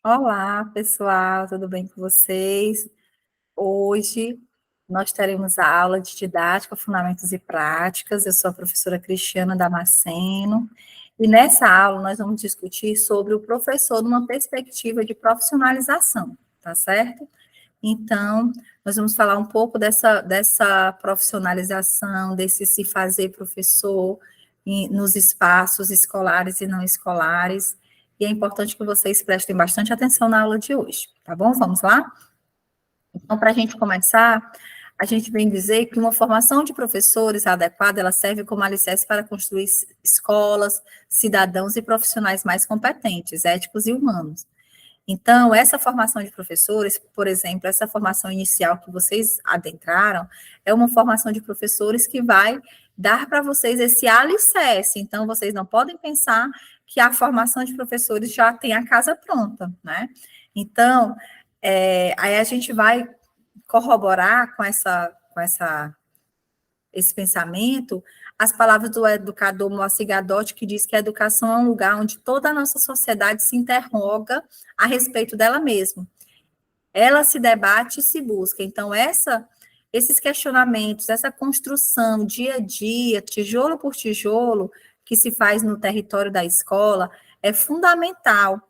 Olá, pessoal, tudo bem com vocês? Hoje nós teremos a aula de didática, fundamentos e práticas. Eu sou a professora Cristiana Damasceno e nessa aula nós vamos discutir sobre o professor numa perspectiva de profissionalização, tá certo? Então, nós vamos falar um pouco dessa profissionalização, desse se fazer professor nos espaços escolares e não escolares. E é importante que vocês prestem bastante atenção na aula de hoje, tá bom? Vamos lá? Então, para a gente começar, a gente vem dizer que uma formação de professores adequada, ela serve como alicerce para construir escolas, cidadãos e profissionais mais competentes, éticos e humanos. Então, essa formação de professores, por exemplo, essa formação inicial que vocês adentraram, é uma formação de professores que vai dar para vocês esse alicerce. Então, vocês não podem pensar que a formação de professores já tem a casa pronta, né? Então, aí a gente vai corroborar esse pensamento, as palavras do educador Moacir Gadotti, que diz que a educação é um lugar onde toda a nossa sociedade se interroga a respeito dela mesma. Ela se debate e se busca. Então, esses questionamentos, essa construção dia a dia, tijolo por tijolo, que se faz no território da escola, é fundamental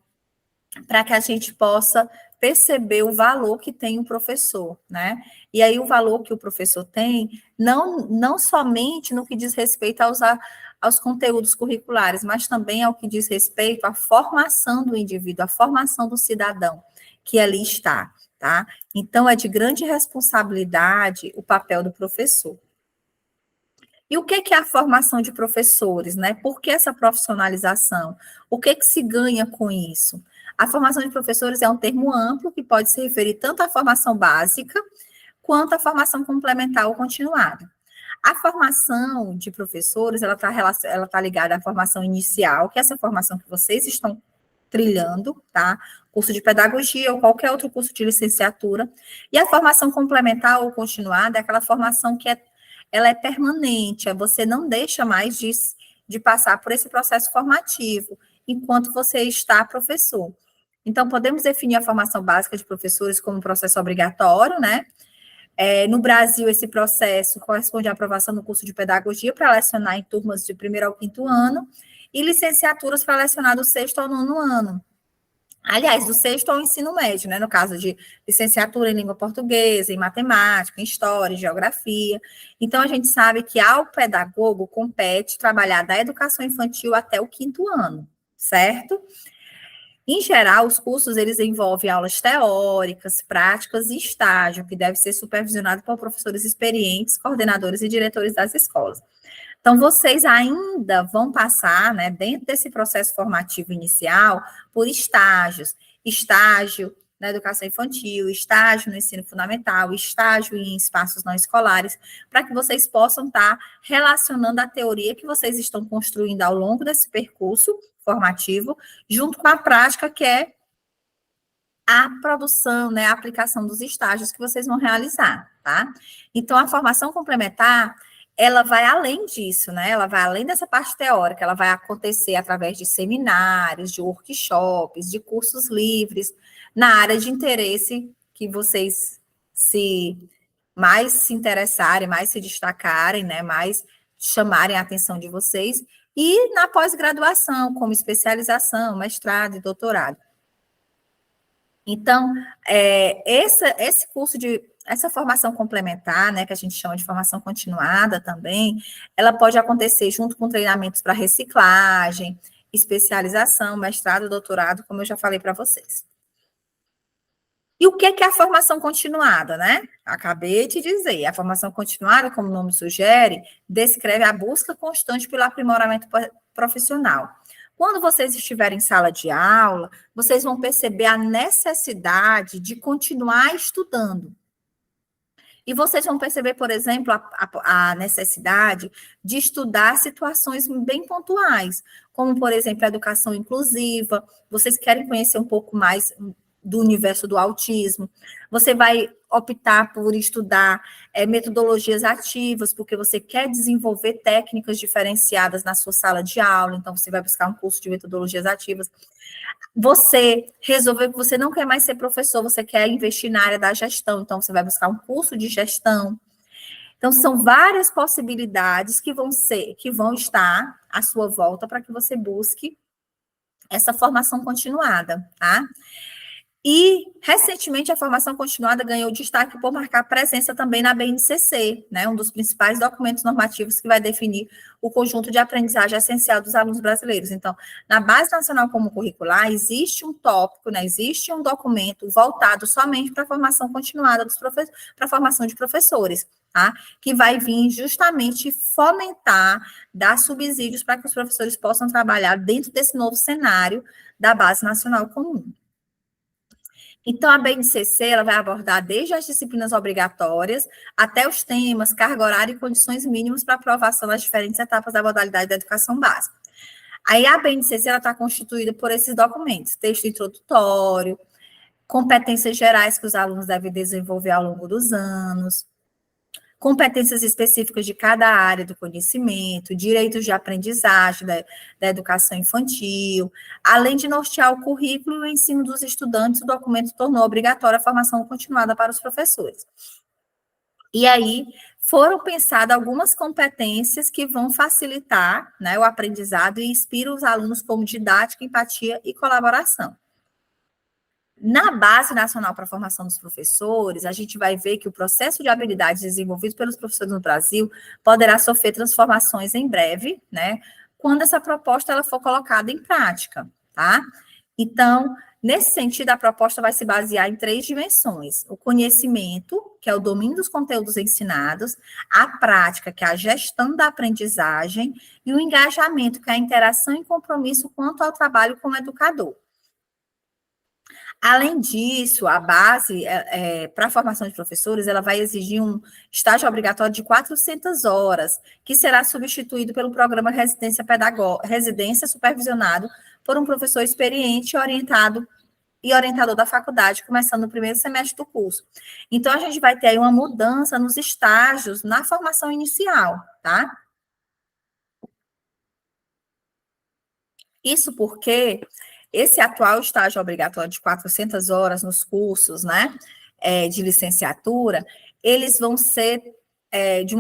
para que a gente possa perceber o valor que tem o professor, né? E aí o valor que o professor tem, não somente no que diz respeito aos conteúdos curriculares, mas também ao que diz respeito à formação do indivíduo, à formação do cidadão que ali está, tá? Então, é de grande responsabilidade o papel do professor. E o que é a formação de professores, né? Por que essa profissionalização? O que se ganha com isso? A formação de professores é um termo amplo que pode se referir tanto à formação básica quanto à formação complementar ou continuada. A formação de professores, ela tá ligada à formação inicial, que é essa formação que vocês estão trilhando, tá? Curso de pedagogia ou qualquer outro curso de licenciatura. E a formação complementar ou continuada é aquela formação que ela é permanente, você não deixa mais de passar por esse processo formativo enquanto você está professor. Então, podemos definir a formação básica de professores como um processo obrigatório, né? No Brasil, esse processo corresponde à aprovação no curso de pedagogia para lecionar em turmas de primeiro ao quinto ano e licenciaturas para lecionar do sexto ao nono ano. Aliás, do sexto ao ensino médio, né? No caso de licenciatura em língua portuguesa, em matemática, em história, em geografia. Então, a gente sabe que ao pedagogo compete trabalhar da educação infantil até o quinto ano, certo? Em geral, os cursos, eles envolvem aulas teóricas, práticas e estágio, que deve ser supervisionado por professores experientes, coordenadores e diretores das escolas. Então, vocês ainda vão passar, né, dentro desse processo formativo inicial, por estágios. Estágio na educação infantil, estágio no ensino fundamental, estágio em espaços não escolares, para que vocês possam estar relacionando a teoria que vocês estão construindo ao longo desse percurso formativo, junto com a prática, que é a produção, né, a aplicação dos estágios que vocês vão realizar, tá? Então, a formação complementar, ela vai além disso, né? Ela vai além dessa parte teórica, ela vai acontecer através de seminários, de workshops, de cursos livres, na área de interesse que vocês mais se interessarem, mais se destacarem, né? Mais chamarem a atenção de vocês, e na pós-graduação, como especialização, mestrado e doutorado. Então, esse curso essa formação complementar, né, que a gente chama de formação continuada também, ela pode acontecer junto com treinamentos para reciclagem, especialização, mestrado, doutorado, como eu já falei para vocês. E o que é a formação continuada, né? Acabei de dizer, a formação continuada, como o nome sugere, descreve a busca constante pelo aprimoramento profissional. Quando vocês estiverem em sala de aula, vocês vão perceber a necessidade de continuar estudando. E vocês vão perceber, por exemplo, a necessidade de estudar situações bem pontuais, como, por exemplo, a educação inclusiva. Vocês querem conhecer um pouco mais do universo do autismo. Você vai optar por estudar metodologias ativas, porque você quer desenvolver técnicas diferenciadas na sua sala de aula, então você vai buscar um curso de metodologias ativas. Você resolveu que você não quer mais ser professor, você quer investir na área da gestão, então você vai buscar um curso de gestão. Então, são várias possibilidades que vão estar à sua volta para que você busque essa formação continuada, tá? E, recentemente, a formação continuada ganhou destaque por marcar presença também na BNCC, né, um dos principais documentos normativos que vai definir o conjunto de aprendizagem essencial dos alunos brasileiros. Então, na Base Nacional Comum Curricular, existe um tópico, né, existe um documento voltado somente para a formação continuada dos professores, para a formação de professores, tá? Que vai vir justamente fomentar, dar subsídios para que os professores possam trabalhar dentro desse novo cenário da Base Nacional Comum. Então, a BNCC ela vai abordar desde as disciplinas obrigatórias até os temas, carga horária e condições mínimas para aprovação das diferentes etapas da modalidade da educação básica. Aí, a BNCC está constituída por esses documentos, texto introdutório, competências gerais que os alunos devem desenvolver ao longo dos anos, competências específicas de cada área do conhecimento, direitos de aprendizagem da educação infantil, além de nortear o currículo e o ensino dos estudantes, o documento tornou obrigatória a formação continuada para os professores. E aí, foram pensadas algumas competências que vão facilitar, né, o aprendizado e inspiram os alunos como didática, empatia e colaboração. Na Base Nacional para a Formação dos Professores, a gente vai ver que o processo de habilidades desenvolvido pelos professores no Brasil poderá sofrer transformações em breve, né? Quando essa proposta ela for colocada em prática, tá? Então, nesse sentido, a proposta vai se basear em 3 dimensões: o conhecimento, que é o domínio dos conteúdos ensinados, a prática, que é a gestão da aprendizagem, e o engajamento, que é a interação e compromisso quanto ao trabalho como educador. Além disso, a base para a formação de professores, ela vai exigir um estágio obrigatório de 400 horas, que será substituído pelo programa Residência supervisionado por um professor experiente e orientador da faculdade, começando no primeiro semestre do curso. Então, a gente vai ter aí uma mudança nos estágios na formação inicial, tá? Isso porque esse atual estágio obrigatório de 400 horas nos cursos, né, de licenciatura, eles vão ser, de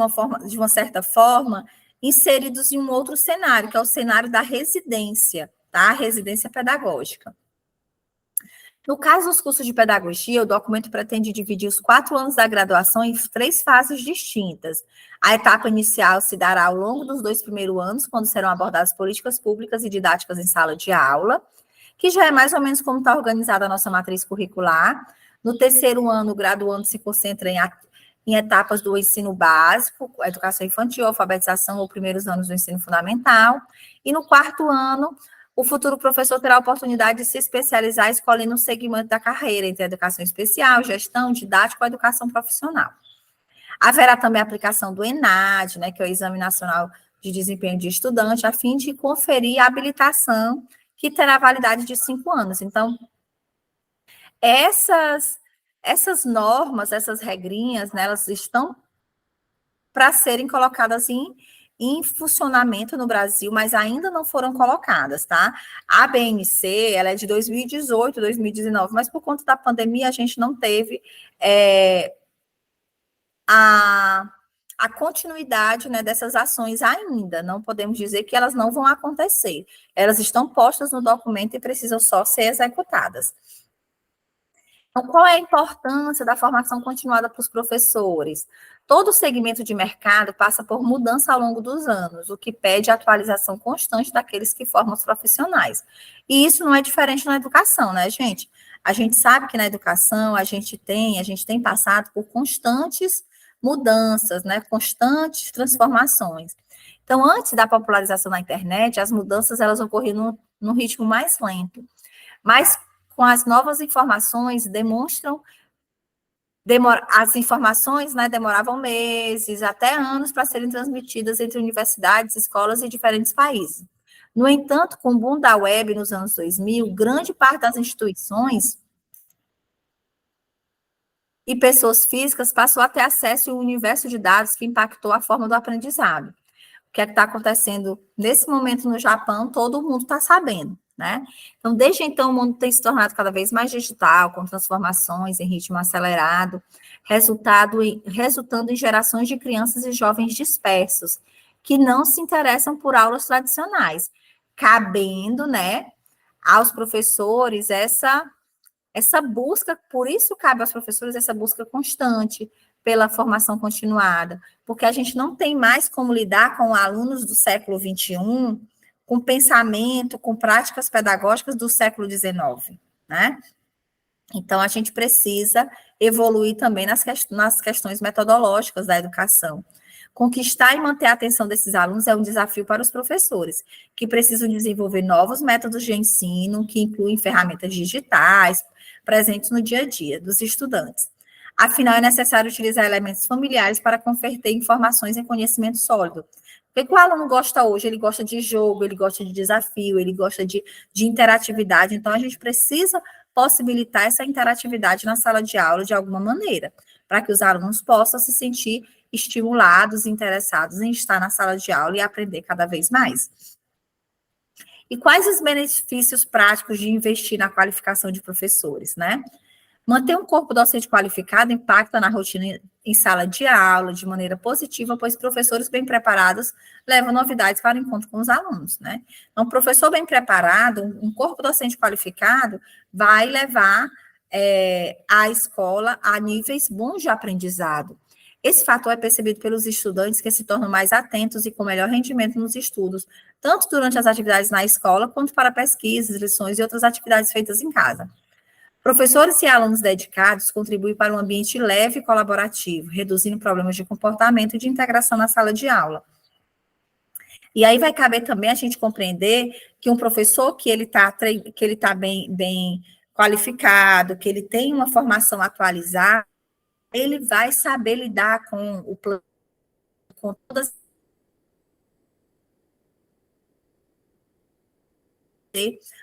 uma certa forma, inseridos em um outro cenário, que é o cenário da residência, tá? A residência pedagógica. No caso dos cursos de pedagogia, o documento pretende dividir os 4 anos da graduação em 3 fases distintas. A etapa inicial se dará ao longo dos 2 primeiros anos, quando serão abordadas políticas públicas e didáticas em sala de aula, que já é mais ou menos como está organizada a nossa matriz curricular. No terceiro ano, o graduando se concentra em etapas do ensino básico, educação infantil, alfabetização ou primeiros anos do ensino fundamental. E no quarto ano, o futuro professor terá a oportunidade de se especializar escolhendo um segmento da carreira, entre educação especial, gestão, didática ou educação profissional. Haverá também a aplicação do ENAD, né, que é o Exame Nacional de Desempenho de Estudante, a fim de conferir a habilitação, que terá validade de 5 anos. Então, essas normas, essas regrinhas, né, elas estão para serem colocadas em funcionamento no Brasil, mas ainda não foram colocadas, tá? A BNC, ela é de 2018, 2019, mas por conta da pandemia a gente não teve a continuidade, né, dessas ações ainda. Não podemos dizer que elas não vão acontecer. Elas estão postas no documento e precisam só ser executadas. Então, qual é a importância da formação continuada para os professores? Todo segmento de mercado passa por mudança ao longo dos anos, o que pede a atualização constante daqueles que formam os profissionais. E isso não é diferente na educação, né, gente? A gente sabe que na educação a gente tem passado por constantes mudanças, né, constantes transformações. Então, antes da popularização da internet, as mudanças elas ocorriam num ritmo mais lento. Mas com as novas informações, as informações, né, demoravam meses, até anos para serem transmitidas entre universidades, escolas e diferentes países. No entanto, com o boom da web nos anos 2000, grande parte das instituições e pessoas físicas passou a ter acesso ao universo de dados que impactou a forma do aprendizado. O que é que está acontecendo nesse momento no Japão, todo mundo está sabendo, né? Então, desde então, o mundo tem se tornado cada vez mais digital, com transformações em ritmo acelerado, resultando em gerações de crianças e jovens dispersos, que não se interessam por aulas tradicionais, cabendo, né, aos professores essa busca, por isso cabe aos professores essa busca constante pela formação continuada, porque a gente não tem mais como lidar com alunos do século XXI com pensamento, com práticas pedagógicas do século XIX, né? Então, a gente precisa evoluir também nas questões metodológicas da educação. Conquistar e manter a atenção desses alunos é um desafio para os professores, que precisam desenvolver novos métodos de ensino, que incluem ferramentas digitais, presentes no dia a dia dos estudantes. Afinal, é necessário utilizar elementos familiares para converter informações em conhecimento sólido. O que o aluno gosta hoje? Ele gosta de jogo, ele gosta de desafio, ele gosta de interatividade. Então, a gente precisa possibilitar essa interatividade na sala de aula de alguma maneira, para que os alunos possam se sentir estimulados, interessados em estar na sala de aula e aprender cada vez mais. E quais os benefícios práticos de investir na qualificação de professores, né? Manter um corpo docente qualificado impacta na rotina em sala de aula de maneira positiva, pois professores bem preparados levam novidades para o encontro com os alunos, né? Então, um professor bem preparado, um corpo docente qualificado, vai levar a escola a níveis bons de aprendizado. Esse fator é percebido pelos estudantes que se tornam mais atentos e com melhor rendimento nos estudos, tanto durante as atividades na escola, quanto para pesquisas, lições e outras atividades feitas em casa. Professores e alunos dedicados contribuem para um ambiente leve e colaborativo, reduzindo problemas de comportamento e de integração na sala de aula. E aí vai caber também a gente compreender que um professor que ele tá bem qualificado, que ele tem uma formação atualizada, ele vai saber lidar com o plano, com todas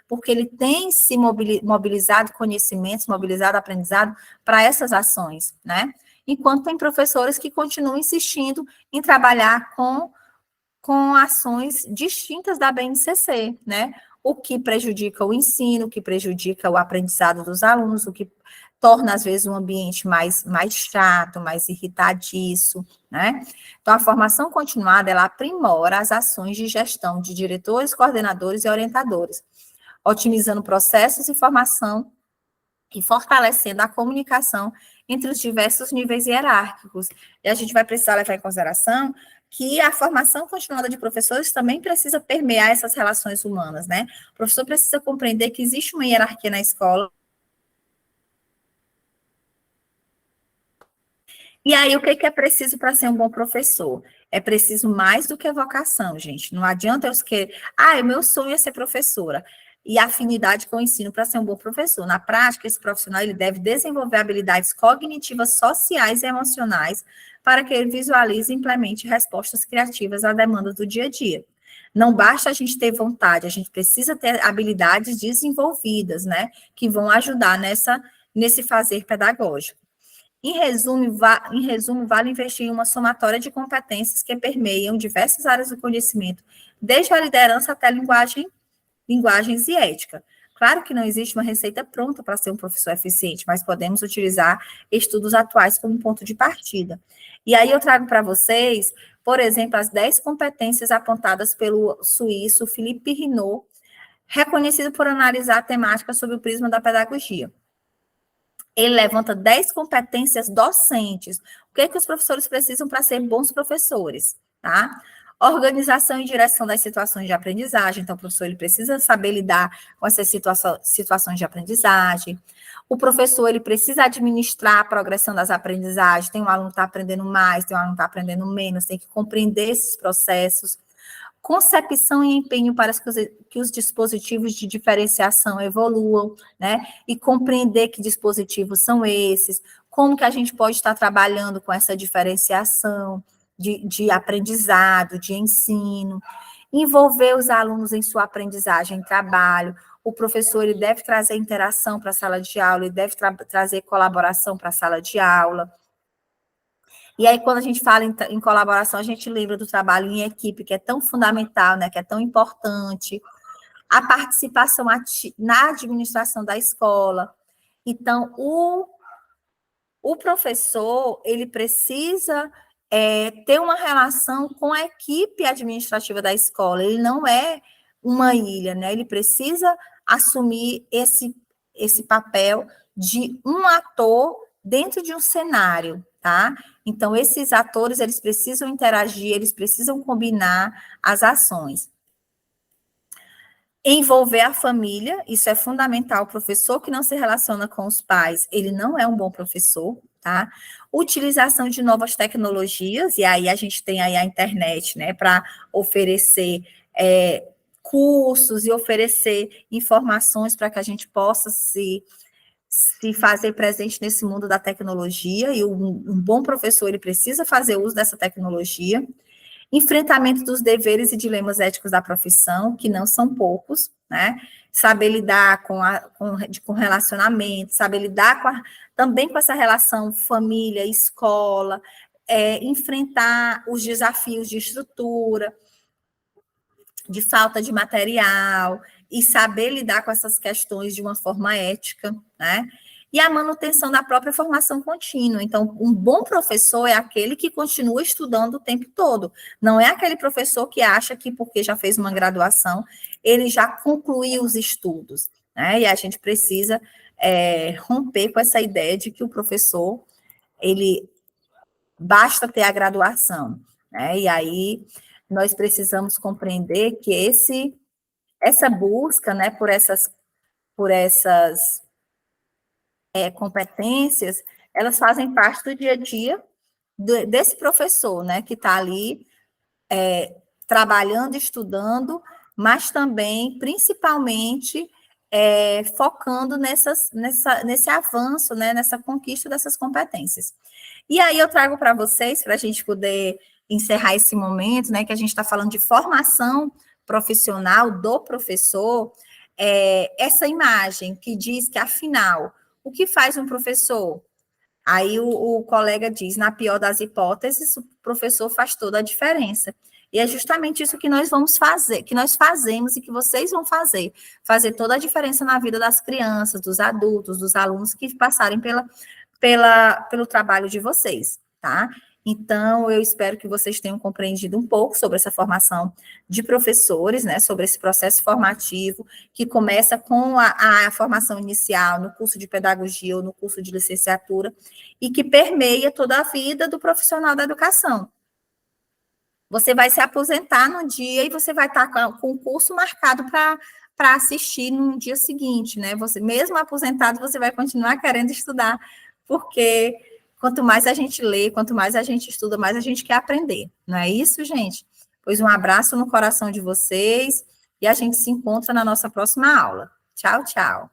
porque ele tem se mobilizado conhecimentos, mobilizado aprendizado para essas ações, né? Enquanto tem professores que continuam insistindo em trabalhar com ações distintas da BNCC, né? O que prejudica o ensino, o que prejudica o aprendizado dos alunos, o que torna, às vezes, um ambiente mais chato, mais irritadiço, né? Então, a formação continuada, ela aprimora as ações de gestão de diretores, coordenadores e orientadores, otimizando processos de formação e fortalecendo a comunicação entre os diversos níveis hierárquicos. E a gente vai precisar levar em consideração que a formação continuada de professores também precisa permear essas relações humanas, né? O professor precisa compreender que existe uma hierarquia na escola. E aí, o que é preciso para ser um bom professor? É preciso mais do que vocação, gente. Não adianta eu querer, o meu sonho é ser professora. E afinidade com o ensino para ser um bom professor. Na prática, esse profissional ele deve desenvolver habilidades cognitivas, sociais e emocionais para que ele visualize e implemente respostas criativas à demanda do dia a dia. Não basta a gente ter vontade, a gente precisa ter habilidades desenvolvidas, né? Que vão ajudar nesse fazer pedagógico. Em resumo, vale investir em uma somatória de competências que permeiam diversas áreas do conhecimento, desde a liderança até a linguagens e ética. Claro que não existe uma receita pronta para ser um professor eficiente, mas podemos utilizar estudos atuais como ponto de partida. E aí eu trago para vocês, por exemplo, as 10 competências apontadas pelo suíço Philippe Rinot, reconhecido por analisar a temática sob o prisma da pedagogia. Ele levanta 10 competências docentes. O que é que os professores precisam para ser bons professores, tá? Organização e direção das situações de aprendizagem. Então, o professor ele precisa saber lidar com essas situações de aprendizagem. O professor ele precisa administrar a progressão das aprendizagens. Tem um aluno que está aprendendo mais, tem um aluno que está aprendendo menos, tem que compreender esses processos. Concepção e empenho para que os dispositivos de diferenciação evoluam, né? E compreender que dispositivos são esses, como que a gente pode estar trabalhando com essa diferenciação de aprendizado, de ensino, envolver os alunos em sua aprendizagem, em trabalho, o professor ele deve trazer interação para a sala de aula, ele deve trazer colaboração para a sala de aula. E aí, quando a gente fala em colaboração, a gente lembra do trabalho em equipe, que é tão fundamental, né, que é tão importante, a participação na administração da escola. Então, o professor, ele precisa ter uma relação com a equipe administrativa da escola, ele não é uma ilha, né? Ele precisa assumir esse papel de um ator dentro de um cenário, tá? Então, esses atores, eles precisam interagir, eles precisam combinar as ações. Envolver a família, isso é fundamental. O professor que não se relaciona com os pais, ele não é um bom professor, tá? Utilização de novas tecnologias, e aí a gente tem aí a internet, né, para oferecer cursos e oferecer informações para que a gente possa se fazer presente nesse mundo da tecnologia, e um bom professor, ele precisa fazer uso dessa tecnologia. Enfrentamento dos deveres e dilemas éticos da profissão, que não são poucos, né? Saber lidar com relacionamento, saber lidar também com essa relação família, escola, enfrentar os desafios de estrutura, de falta de material, e saber lidar com essas questões de uma forma ética, né? E a manutenção da própria formação contínua. Então, um bom professor é aquele que continua estudando o tempo todo. Não é aquele professor que acha que, porque já fez uma graduação, ele já concluiu os estudos, né? E a gente precisa romper com essa ideia de que o professor, ele basta ter a graduação, né? E aí nós precisamos compreender que essa busca, né, por essas competências, elas fazem parte do dia a dia desse professor, né, que está ali trabalhando, estudando, mas também, principalmente, focando nesse avanço, né, nessa conquista dessas competências. E aí eu trago para vocês, para a gente poder encerrar esse momento, né, que a gente está falando de formação profissional do professor, essa imagem que diz que, afinal, o que faz um professor? Aí o colega diz, na pior das hipóteses, o professor faz toda a diferença. E é justamente isso que nós vamos fazer, que nós fazemos e que vocês vão fazer toda a diferença na vida das crianças, dos adultos, dos alunos que passarem pelo trabalho de vocês, tá? Então, eu espero que vocês tenham compreendido um pouco sobre essa formação de professores, né, sobre esse processo formativo, que começa com a formação inicial no curso de pedagogia ou no curso de licenciatura, e que permeia toda a vida do profissional da educação. Você vai se aposentar no dia e você vai estar com o curso marcado para assistir no dia seguinte, né? Você, mesmo aposentado, você vai continuar querendo estudar, porque quanto mais a gente lê, quanto mais a gente estuda, mais a gente quer aprender. Não é isso, gente? Pois um abraço no coração de vocês e a gente se encontra na nossa próxima aula. Tchau, tchau.